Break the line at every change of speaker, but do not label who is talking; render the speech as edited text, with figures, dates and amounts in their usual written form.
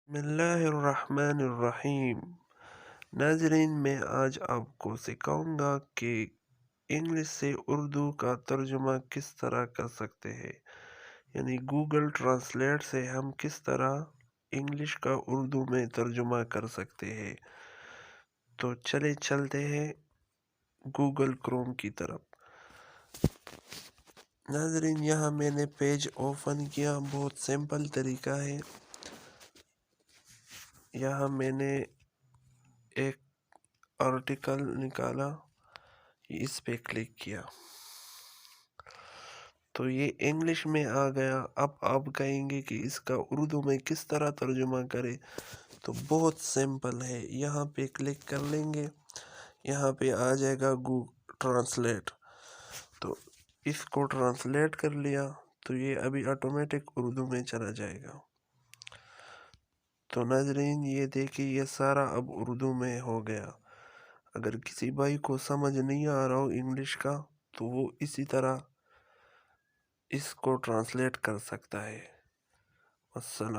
بسم اللہ الرحمن الرحیم۔ ناظرین، میں آج آپ کو سکھاؤں گا کہ انگلش سے اردو کا ترجمہ کس طرح کر سکتے ہیں، یعنی گوگل ٹرانسلیٹ سے ہم کس طرح انگلش کا اردو میں ترجمہ کر سکتے ہیں۔ تو چلتے ہیں گوگل کروم کی طرف۔ ناظرین، یہاں میں نے پیج اوپن کیا، بہت سمپل طریقہ ہے۔ یہاں میں نے ایک آرٹیکل نکالا، اس پہ کلک کیا تو یہ انگلش میں آ گیا۔ اب آپ کہیں گے کہ اس کا اردو میں کس طرح ترجمہ کرے، تو بہت سمپل ہے۔ یہاں پہ کلک کر لیں گے، یہاں پہ آ جائے گا ٹرانسلیٹ، تو اس کو ٹرانسلیٹ کر لیا تو یہ ابھی آٹومیٹک اردو میں چلا جائے گا۔ تو ناظرین، یہ دیکھیں، یہ سارا اب اردو میں ہو گیا۔ اگر کسی بھائی کو سمجھ نہیں آ رہا ہو انگلش کا، تو وہ اسی طرح اس کو ٹرانسلیٹ کر سکتا ہے۔ السلام۔